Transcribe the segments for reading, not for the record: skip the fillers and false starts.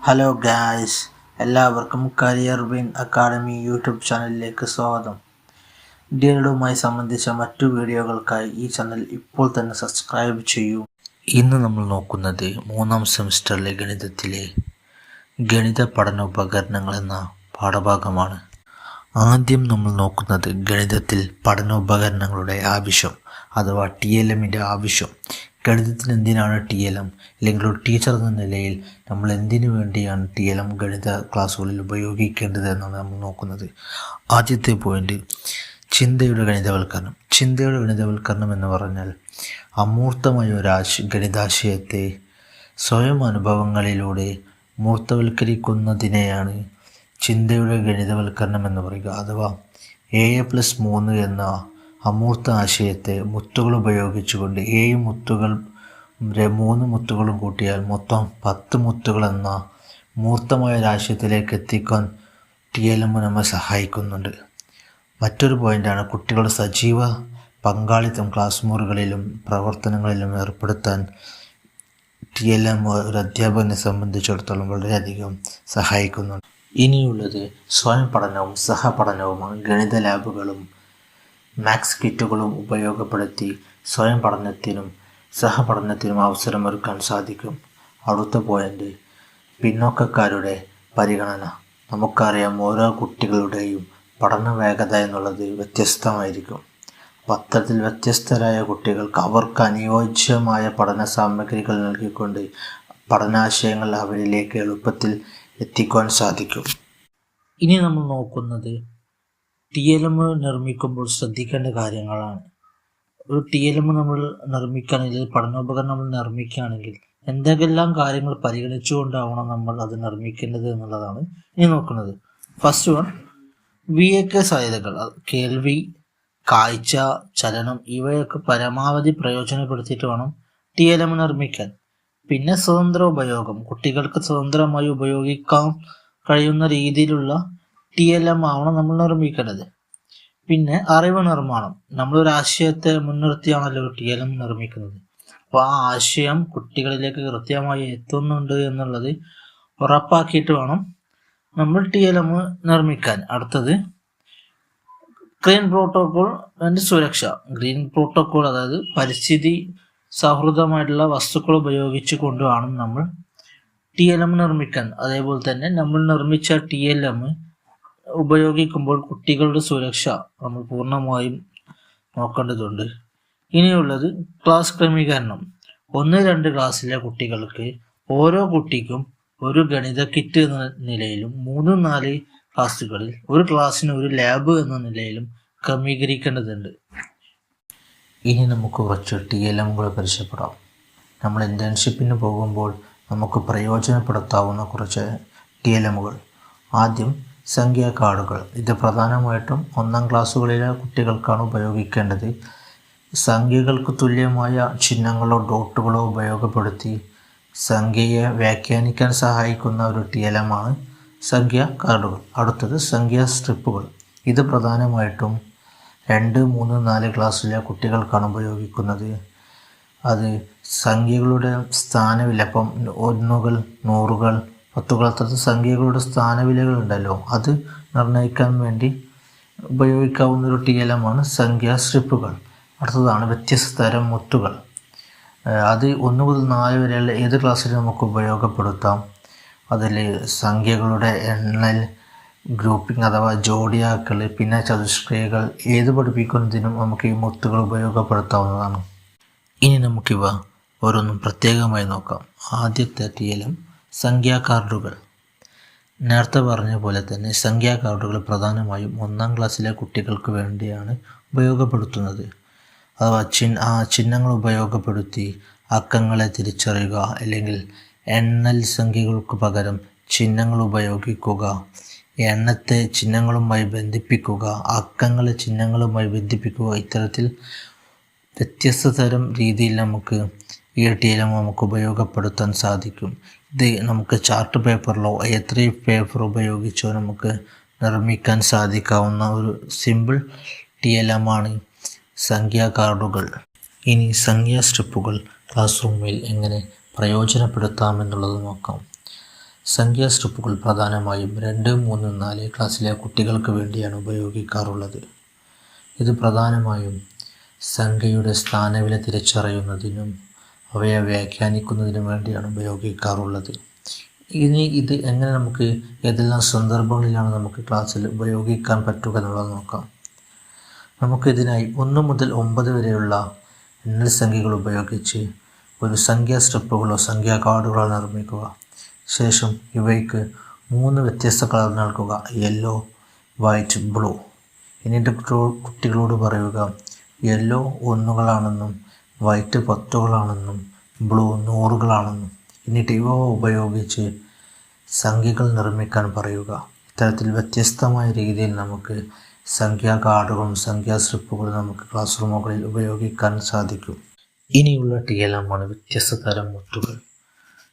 Hello guys, എല്ലാവർക്കും career win academy YouTube ചാനലിലേക്ക് സ്വാഗതം. ഡിഎൽഡുമായി സംബന്ധിച്ച മറ്റു വീഡിയോകൾക്കായി ഈ ചാനൽ ഇപ്പോൾ തന്നെ സബ്സ്ക്രൈബ് ചെയ്യൂ. ഇന്ന് നമ്മൾ നോക്കുന്നത് 3ാം സെമിസ്റ്ററിലെ ഗണിതത്തിലെ ഗണിത പഠനോപകരണങ്ങൾ എന്ന പാഠഭാഗമാണ്. ആദ്യം നമ്മൾ നോക്കുന്നത് ഗണിതത്തിൽ പഠനോപകരണങ്ങളുടെ ആവശ്യം അഥവാ TLMൻ്റെ ആവശ്യം. ഗണിതത്തിന് എന്തിനാണ് TLM, അല്ലെങ്കിൽ ഒരു ടീച്ചർ എന്ന നിലയിൽ നമ്മൾ എന്തിനു വേണ്ടിയാണ് TLM ഗണിത ക്ലാസ്സുകളിൽ ഉപയോഗിക്കേണ്ടത് എന്നാണ് നമ്മൾ നോക്കുന്നത്. ആദ്യത്തെ പോയിന്റ്, ചിന്തയുടെ ഗണിതവൽക്കരണം. ചിന്തയുടെ ഗണിതവൽക്കരണം എന്ന് പറഞ്ഞാൽ അമൂർത്തമായ ഒരു ഗണിതാശയത്തെ സ്വയം അനുഭവങ്ങളിലൂടെ മൂർത്തവൽക്കരിക്കുന്നതിനെയാണ് ചിന്തയുടെ ഗണിതവൽക്കരണം എന്ന് പറയുക. അഥവാ AA+3 എന്ന അമൂർത്ത ആശയത്തെ മുത്തുകൾ ഉപയോഗിച്ചുകൊണ്ട് 7 മുത്തുകൾ 3 മുത്തുകളും കൂട്ടിയാൽ മൊത്തം 10 മുത്തുകൾ എന്ന മൂർത്തമായ ഒരാശയത്തിലേക്ക് എത്തിക്കാൻ TLM നമ്മെ സഹായിക്കുന്നുണ്ട്. മറ്റൊരു പോയിൻ്റാണ് കുട്ടികളുടെ സജീവ പങ്കാളിത്തം ക്ലാസ് മുറികളിലും പ്രവർത്തനങ്ങളിലും ഏർപ്പെടുത്താൻ TLM ഒരു അധ്യാപകനെ സംബന്ധിച്ചിടത്തോളം വളരെയധികം സഹായിക്കുന്നുണ്ട്. ഇനിയുള്ളത് സ്വയം പഠനവും സഹപഠനവുമാണ്. ഗണിത ലാബുകളും മാത്സ് കിറ്റുകളും ഉപയോഗപ്പെടുത്തി സ്വയം പഠനത്തിനും സഹപഠനത്തിനും അവസരമൊരുക്കാൻ സാധിക്കും. അടുത്ത പോയിന്റ്, പിന്നോക്കക്കാരുടെ പരിഗണന. നമുക്കറിയാം, ഓരോ കുട്ടികളുടെയും പഠന വേഗത എന്നുള്ളത് വ്യത്യസ്തമായിരിക്കും. അത്തരത്തിൽ വ്യത്യസ്തരായ കുട്ടികൾക്ക് അവർക്ക് അനുയോജ്യമായ പഠന സാമഗ്രികൾ നൽകിക്കൊണ്ട് പഠനാശയങ്ങൾ അവരിലേക്ക് എളുപ്പത്തിൽ എത്തിക്കുവാൻ സാധിക്കും. ഇനി നമ്മൾ നോക്കുന്നത് TLM നിർമ്മിക്കുമ്പോൾ ശ്രദ്ധിക്കേണ്ട കാര്യങ്ങളാണ്. ഒരു TLM നമ്മൾ നിർമ്മിക്കുകയാണെങ്കിൽ, പഠനോപകരണം നമ്മൾ നിർമ്മിക്കുകയാണെങ്കിൽ എന്തെല്ലാം കാര്യങ്ങൾ പരിഗണിച്ചുകൊണ്ടാവണം നമ്മൾ അത് നിർമ്മിക്കേണ്ടത് എന്നുള്ളതാണ് ഇനി നോക്കുന്നത്. ഫസ്റ്റ് വൺ, VAK സാധ്യതകൾ. കേൾവി, കാഴ്ച, ചലനം ഇവയൊക്കെ പരമാവധി പ്രയോജനപ്പെടുത്തിയിട്ട് വേണം TLM നിർമ്മിക്കാൻ. പിന്നെ സ്വതന്ത്ര ഉപയോഗം. കുട്ടികൾക്ക് സ്വതന്ത്രമായി ഉപയോഗിക്കാൻ കഴിയുന്ന രീതിയിലുള്ള TLM ആവണം നമ്മൾ നിർമ്മിക്കേണ്ടത്. പിന്നെ അറിവ് നിർമ്മാണം. നമ്മളൊരു ആശയത്തെ മുൻനിർത്തിയാണല്ലോ ഒരു TLM നിർമ്മിക്കുന്നത്. അപ്പോൾ ആ ആശയം കുട്ടികളിലേക്ക് കൃത്യമായി എത്തുന്നുണ്ട് എന്നുള്ളത് ഉറപ്പാക്കിയിട്ട് വേണം നമ്മൾ TLM നിർമ്മിക്കാൻ. അടുത്തത് ഗ്രീൻ പ്രോട്ടോകോൾ ആൻഡ് സുരക്ഷ. ഗ്രീൻ പ്രോട്ടോകോൾ അതായത് പരിസ്ഥിതി സൗഹൃദമായിട്ടുള്ള വസ്തുക്കൾ ഉപയോഗിച്ച് കൊണ്ടുവേണം നമ്മൾ TLM നിർമ്മിക്കാൻ. അതേപോലെ തന്നെ നമ്മൾ നിർമ്മിച്ച TLM ഉപയോഗിക്കുമ്പോൾ കുട്ടികളുടെ സുരക്ഷ നമ്മൾ പൂർണ്ണമായും നോക്കേണ്ടതുണ്ട്. ഇനിയുള്ളത് ക്ലാസ് ക്രമീകരണം. 1-2 ക്ലാസ്സിലെ കുട്ടികൾക്ക് ഓരോ കുട്ടിക്കും ഒരു ഗണിത കിറ്റ് എന്ന നിലയിലും 3-4 ക്ലാസ്സുകളിൽ ഒരു ക്ലാസ്സിന് ഒരു ലാബ് എന്ന നിലയിലും ക്രമീകരിക്കേണ്ടതുണ്ട്. ഇനി നമുക്ക് കുറച്ച് TLMകൾ പരിചയപ്പെടാം. നമ്മൾ ഇന്റേൺഷിപ്പിന് പോകുമ്പോൾ നമുക്ക് പ്രയോജനപ്പെടുത്താവുന്ന കുറച്ച് TLMകൾ. ആദ്യം സംഖ്യാ കാർഡുകൾ. ഇത് പ്രധാനമായിട്ടും 1ാം ക്ലാസ്സുകളിലെ കുട്ടികൾക്കാണ് ഉപയോഗിക്കേണ്ടത്. സംഖ്യകൾക്ക് തുല്യമായ ചിഹ്നങ്ങളോ ഡോട്ടുകളോ ഉപയോഗപ്പെടുത്തി സംഖ്യയെ വ്യാഖ്യാനിക്കാൻ സഹായിക്കുന്ന ഒരു TLM ആണ് സംഖ്യാ കാർഡുകൾ. അടുത്തത് സംഖ്യാ സ്ട്രിപ്പുകൾ. ഇത് പ്രധാനമായിട്ടും 2, 3, 4 ക്ലാസ്സിലെ കുട്ടികൾക്കാണ് ഉപയോഗിക്കുന്നത്. അത് സംഖ്യകളുടെ സ്ഥാനവില, ഇപ്പം 1കൾ 100കൾ 10കൾ അത്തരത്തിൽ സംഖ്യകളുടെ സ്ഥാനവിലകൾ ഉണ്ടല്ലോ, അത് നിർണ്ണയിക്കാൻ വേണ്ടി ഉപയോഗിക്കാവുന്ന ഒരു TLM ആണ് സംഖ്യാ സ്ട്രിപ്പുകൾ. അടുത്തതാണ് വ്യത്യസ്ത തരം മുത്തുകൾ. അത് 1 മുതൽ 4 വരെയുള്ള ഏത് ക്ലാസ്സിലും നമുക്ക് ഉപയോഗപ്പെടുത്താം. അതിൽ സംഖ്യകളുടെ എണ്ണൽ, ഗ്രൂപ്പിംഗ് അഥവാ ജോഡിയാക്കൾ, പിന്നെ ചതുഷ്ക്രിയകൾ ഏത് പഠിപ്പിക്കുന്നതിനും നമുക്ക് ഈ മുത്തുകൾ ഉപയോഗപ്പെടുത്താവുന്നതാണ്. ഇനി നമുക്കിവ ഓരോന്നും പ്രത്യേകമായി നോക്കാം. ആദ്യത്തെ TLM സംഖ്യാ കാർഡുകൾ. നേരത്തെ പറഞ്ഞ പോലെ തന്നെ സംഖ്യാ കാർഡുകൾ പ്രധാനമായും 1ാം ക്ലാസ്സിലെ കുട്ടികൾക്ക് വേണ്ടിയാണ് ഉപയോഗപ്പെടുത്തുന്നത്. അഥവാ ചിഹ്നങ്ങൾ ഉപയോഗപ്പെടുത്തി അക്കങ്ങളെ തിരിച്ചറിയുക, അല്ലെങ്കിൽ എണ്ണൽ സംഖ്യകൾക്ക് പകരം ചിഹ്നങ്ങൾ ഉപയോഗിക്കുക, എണ്ണത്തെ ചിഹ്നങ്ങളുമായി ബന്ധിപ്പിക്കുക, അക്കങ്ങളെ ചിഹ്നങ്ങളുമായി ബന്ധിപ്പിക്കുക. ഇത്തരത്തിൽ വ്യത്യസ്ത തരം രീതിയിൽ നമുക്ക് ഈ TLM നമുക്ക് ഉപയോഗപ്പെടുത്താൻ സാധിക്കും. ഇത് നമുക്ക് ചാർട്ട് പേപ്പറിലോ A3 പേപ്പർ ഉപയോഗിച്ചോ നമുക്ക് നിർമ്മിക്കാൻ സാധിക്കാവുന്ന ഒരു സിമ്പിൾ TLM ആണ് സംഖ്യാ കാർഡുകൾ. ഇനി സംഖ്യാ സ്ട്രിപ്പുകൾ ക്ലാസ് റൂമിൽ എങ്ങനെ പ്രയോജനപ്പെടുത്താമെന്നുള്ളത് നോക്കാം. സംഖ്യാ സ്ട്രിപ്പുകൾ പ്രധാനമായും 2, 3, 4 ക്ലാസ്സിലെ കുട്ടികൾക്ക് വേണ്ടിയാണ് ഉപയോഗിക്കാറുള്ളത്. ഇത് പ്രധാനമായും സംഖ്യയുടെ സ്ഥാനവില തിരിച്ചറിയുന്നതിനും അവയെ വ്യാഖ്യാനിക്കുന്നതിനും വേണ്ടിയാണ് ഉപയോഗിക്കാറുള്ളത്. ഇനി ഇത് എങ്ങനെ നമുക്ക് ഏതെല്ലാം സന്ദർഭങ്ങളിലാണ് നമുക്ക് ക്ലാസ്സിൽ ഉപയോഗിക്കാൻ പറ്റുക എന്നുള്ളത് നോക്കാം. നമുക്കിതിനായി 1 മുതൽ 9 വരെയുള്ള എണ്ണൽ സംഖ്യകൾ ഉപയോഗിച്ച് ഒരു സംഖ്യാ സ്ട്രിപ്പുകളോ സംഖ്യാ കാർഡുകളോ നിർമ്മിക്കുക. ശേഷം ഇവയ്ക്ക് 3 വ്യത്യസ്ത കളർ നൽകുക: യെല്ലോ, വൈറ്റ്, ബ്ലൂ. എന്നിട്ട് കുട്ടികളോട് പറയുക യെല്ലോ 1കളാണെന്നും വൈറ്റ് 10കളാണെന്നും ബ്ലൂ 100കളാണെന്നും. എന്നിട്ട് ഇവ ഉപയോഗിച്ച് സംഖ്യകൾ നിർമ്മിക്കാൻ പറയുക. ഇത്തരത്തിൽ വ്യത്യസ്തമായ രീതിയിൽ നമുക്ക് സംഖ്യാ കാർഡുകളും സംഖ്യാ സ്ട്രിപ്പുകളും നമുക്ക് ക്ലാസ് റൂമുകളിൽ ഉപയോഗിക്കാൻ സാധിക്കും. ഇനിയുള്ള TLM ആണ് വ്യത്യസ്ത തരം മുത്തുകൾ.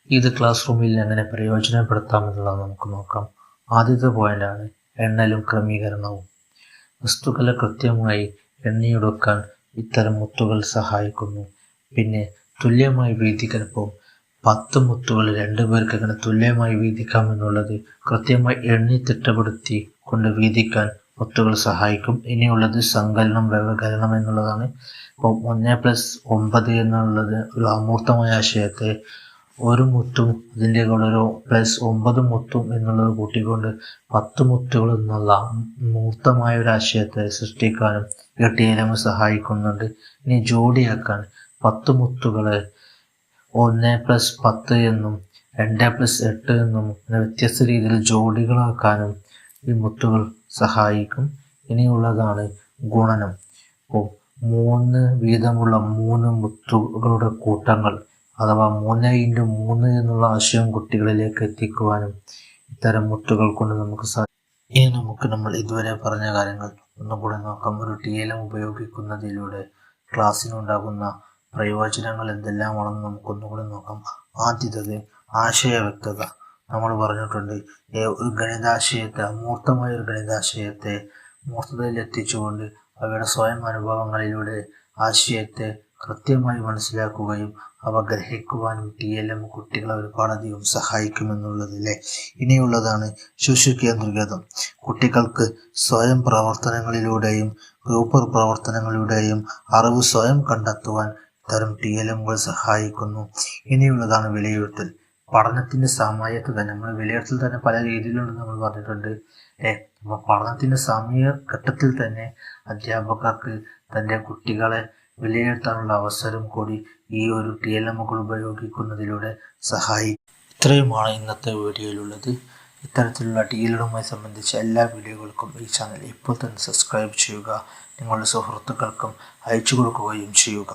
ഇത് ക്ലാസ് റൂമിൽ എങ്ങനെ പ്രയോജനപ്പെടുത്താമെന്നുള്ളത് നമുക്ക് നോക്കാം. ആദ്യത്തെ പോയിന്റാണ് എണ്ണലും ക്രമീകരണവും. വസ്തുക്കളെ കൃത്യമായി എണ്ണിയെടുക്കാൻ ഇത്തരം മുത്തുകൾ സഹായിക്കുന്നു. പിന്നെ തുല്യമായി വീതിക്കാൻ, ഇപ്പോൾ 10 മുത്തുകൾ 2 പേർക്ക് എങ്ങനെ തുല്യമായി വീതിക്കാമെന്നുള്ളത് കൃത്യമായി എണ്ണി തിട്ടപ്പെടുത്തി കൊണ്ട് വീതിക്കാൻ മുത്തുകൾ സഹായിക്കും. ഇനിയുള്ളത് സങ്കലനം, വ്യവകലനം എന്നുള്ളതാണ്. ഇപ്പോൾ 1+9 എന്നുള്ളത് ഒരു അമൂർത്തമായ ആശയത്തെ ഒരു മുത്തും അതിൻ്റെ കൂടെ ഒരു +9 മുത്തും എന്നുള്ളത് കൂട്ടിക്കൊണ്ട് 10 മുത്തുകൾ എന്നുള്ള മൂർത്തമായ ഒരു ആശയത്തെ സൃഷ്ടിക്കാനും ഈ TLM സഹായിക്കുന്നുണ്ട്. ഇനി ജോഡിയാക്കാൻ 10 മുത്തുകളെ 1+10 എന്നും 2+8 എന്നും അങ്ങനെ വ്യത്യസ്ത രീതിയിൽ ജോഡികളാക്കാനും ഈ മുത്തുകൾ സഹായിക്കും. ഇനിയുള്ളതാണ് ഗുണനം. ഇപ്പോൾ 3 വീതമുള്ള 3 മുത്തുകളുടെ കൂട്ടങ്ങൾ അഥവാ 3x3 എന്നുള്ള ആശയം കുട്ടികളിലേക്ക് എത്തിക്കുവാനും ഇത്തരം മുത്തുകൾ കൊണ്ട് നമുക്ക് സാധിക്കും. ഇനി നമ്മൾ ഇതുവരെ പറഞ്ഞ കാര്യങ്ങൾ ഒന്നുകൂടെ നോക്കാം. ഒരു TLM ഉപയോഗിക്കുന്നതിലൂടെ ക്ലാസ്സിനുണ്ടാകുന്ന പ്രയോജനങ്ങൾ എന്തെല്ലാമാണെന്ന് നമുക്കൊന്നുകൂടി നോക്കാം. ആദ്യത്തേത് ആശയ വ്യക്തത. നമ്മൾ പറഞ്ഞിട്ടുണ്ട്, ഒരു ഗണിതാശയത്തെ, അമൂർത്തമായ ഒരു ഗണിതാശയത്തെ മൂർത്തതയിൽ എത്തിച്ചുകൊണ്ട് അവയുടെ സ്വയം അനുഭവങ്ങളിലൂടെ ആശയത്തെ കൃത്യമായി മനസ്സിലാക്കുകയും അവ ഗ്രഹിക്കുവാനും TLM കുട്ടികളെ ഒരുപാടധികം സഹായിക്കുമെന്നുള്ളതില്ലേ. ഇനിയുള്ളതാണ് ശിശുകേന്ദ്രീകൃതം. കുട്ടികൾക്ക് സ്വയം പ്രവർത്തനങ്ങളിലൂടെയും ഗ്രൂപ്പ് പ്രവർത്തനങ്ങളിലൂടെയും അറിവ് സ്വയം കണ്ടെത്തുവാൻ ഇത്തരം TLMകൾ സഹായിക്കുന്നു. ഇനിയുള്ളതാണ് വിലയിരുത്തൽ. പഠനത്തിൻ്റെ സമയത്ത് തന്നെ നമ്മൾ വിലയിരുത്തൽ തന്നെ പല രീതിയിലുണ്ടെന്ന് നമ്മൾ പറഞ്ഞിട്ടുണ്ട്. അപ്പോൾ പഠനത്തിൻ്റെ സമയ ഘട്ടത്തിൽ തന്നെ അധ്യാപകർക്ക് തൻ്റെ കുട്ടികളെ വിലയിരുത്താനുള്ള അവസരം കൂടി ഈ ഒരു TLMകൾ ഉപയോഗിക്കുന്നതിലൂടെ സഹായിക്കും. ഇത്രയുമാണ് ഇന്നത്തെ വീഡിയോയിലുള്ളത്. ഇത്തരത്തിലുള്ള TLMമായി സംബന്ധിച്ച എല്ലാ വീഡിയോകൾക്കും ഈ ചാനൽ ഇപ്പോൾ തന്നെ സബ്സ്ക്രൈബ് ചെയ്യുക. നിങ്ങളുടെ സുഹൃത്തുക്കൾക്കും അയച്ചു കൊടുക്കുകയും ചെയ്യുക.